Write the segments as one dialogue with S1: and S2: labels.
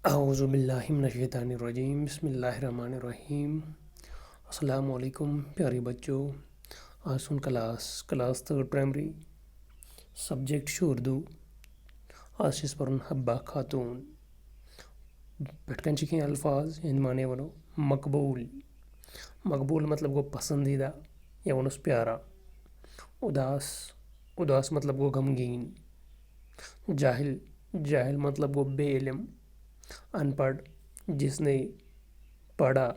S1: अऊज़ु बिल्लाहि मिनश्शैतानिर्रजीम बिस्मिल्लाहिर्रहमानिर्रहीम। अस्सलामु अलैकुम प्यारे बच्चों। आज सुन क्लास थर्ड प्राइमरी सब्जेक्ट शु उर्दू। आज इस पर हब्बा खातून भटकन के अल्फाज इन माने वनो मकबूल। मकबूल मतलब गो पसंदीदा या वनुस प्यारा। उदास उदास मतलब गो गमगीन। जाहिल जाहिल मतलब गो बेइल्म अनपढ़ जिसने पढ़ा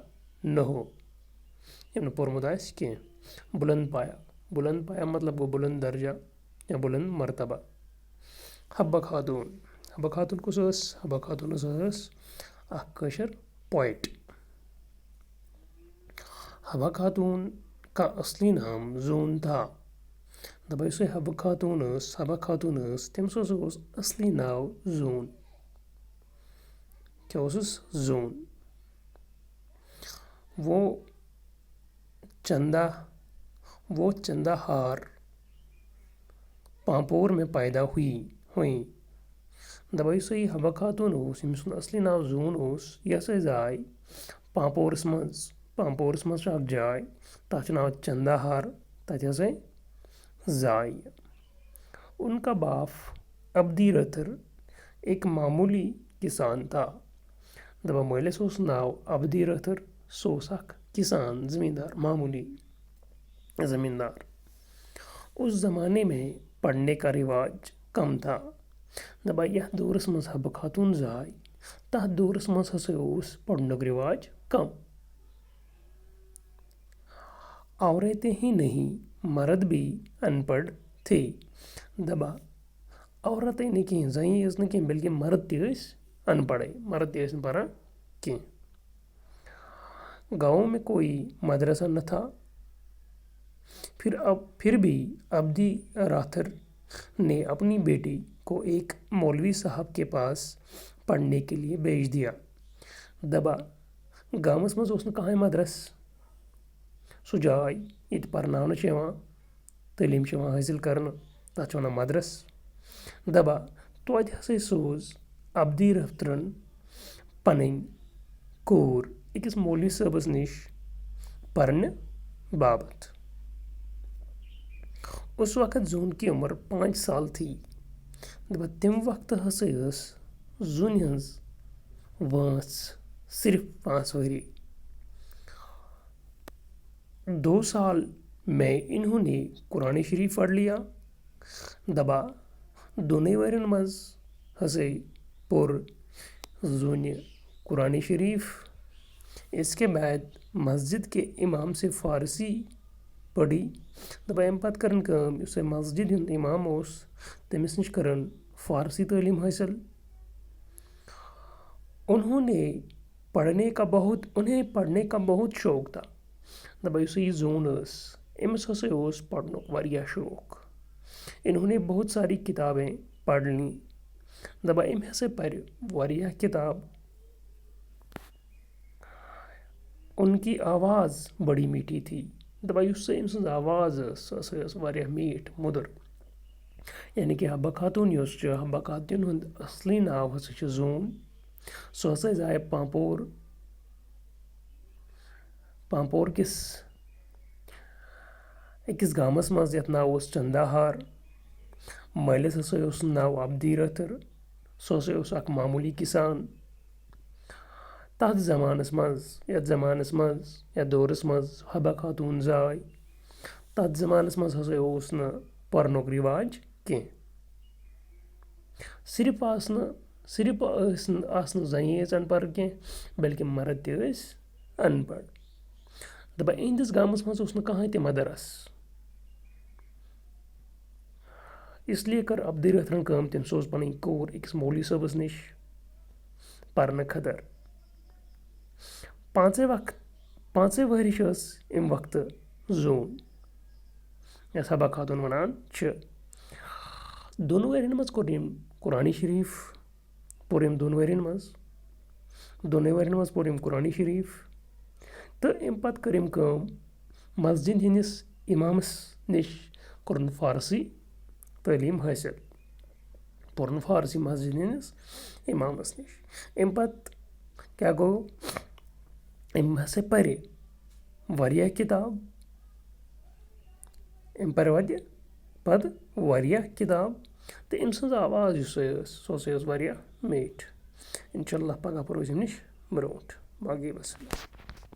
S1: न हो यमन पोरमुत आस कह। बुलंद पाया मतलब गो बुलंद दर्जा या बुलंद मर्तबा। हब्बा खातून कुस हब्बा खातून कशर पोइट। हब्बा खातून का असली नाम जून था। दबा हब्बा खातून तमस असली नाव जून। क्या जून। वो चंदा वो चंदा हार पांपोर में पैदा हुई। दबा हब्बा खातून असली नाव जून यह जाय पांपोरस मज जाय तथ नाव चंदाहार तथ जाय। उनका बाप अब्दी रथर एक मामूली किसान था। दबा मलिस नाव अब्दी रथर सोसक किसान जमींदार मामूली जमींदार। उस जमाने में पढ़ने का रिवाज कम था। दबा यह दौरस मज हब्बा खातून जाय तथ दौरस मज पढ़नुक रिवाज कम। औरतें ही नहीं मर्द भी अनपढ़ थे। दबा औरतें नहीं कहें जई न कहें बल्कि मर्द तस अनपढ़ मर्द तस पढ़ा कह। गाँव में कोई मदरसा न था। फिर भी अब्दी राथर ने अपनी बेटी को एक मौलवी साहब के पास पढ़ने के लिए भेज दिया। दबा गामस मज कहाँ मदरस सु जाय ये पर्न तलीम हासिल कर तथ वन मदरस। दबा तो सोज अब्दी रफ्तरन पन कोर अकिस मौलवी साहबस निश पर्न बाबत। उस वक्त जून की उम्र 5 साल थी। दबा तम वक्त जून हज वंस सिर्फ 5 वरी। 2 साल में इन्होंने कुरान शरीफ पढ़ लिया। दबा दोनों वरन मज हसे पुर जून कुरान शरीफ। इसके बाद मस्जिद के इमाम से फ़ारसी पढ़ी। दबा अम पत करन मस्जिद हुंद इमाम तमिस निश करन फ़ारसी तालीम हासिल। उन्हें पढ़ने का बहुत शौक था। दबा जून अमस पढ़नुक वारिया शौक। इन्होंने बहुत सारी किताबें पढ़ ली। दबा अम हसे पर वारिया किताब। उनकी आवाज़ बड़ी मीठी थी। दबा अम आवाज़ वारिया मीठ मुदर। यानी कि हब्बा खातून हब्बा खातून हुंद असली नाव जून। सो जाए पांपोर किस अकिस गामस मज यथ नाव चंदाहार। मलिस नाव अब्दी रथर सो अक मामूली किसान। तथ जमानस मज या दौरस मज हब्बा खातून जाय तथ जमानस मज न पर्नुक रिवाज कह। सिर्फ जई अनपढ़ कह बल्कि मर्द तस अनपढ़। दबा इहंदिस गामस मज कहाँ ते मदरस। इसलिए कर अब्दी रथरन कम तम सोज पन कोर अकिस मौलवी साहबस निश पर्न खतर। 5 वहरिश अम वक्त जून यस हब्बा खातून वनान छ। दोनों वरियन मज कोर कुरान शरीफ पोर दोनों वरियन मज पोर कुरान शरीफ। तो अम पत कर मस्जिद हंदिस इमामस निश कोर फ़ारसी तालीम हासिल। پوٚرُن فارسی مسجِد ہِنٛدِس اِمامَس نِش. اَمہِ پَتہٕ کیٛاہ گوٚو، أمۍ ہسا پَرِ واریاہ کِتاب، أمۍ پَرِ پَتہٕ واریاہ کِتاب تہٕ أمۍ سٕنٛز آواز یُس سۄ ہسا ٲس واریاہ میٖٹھ. اِنشاء اللہ پگاہ پَرو أسۍ اَمہِ نِش برونٛٹھ. باقٕے وَسلام.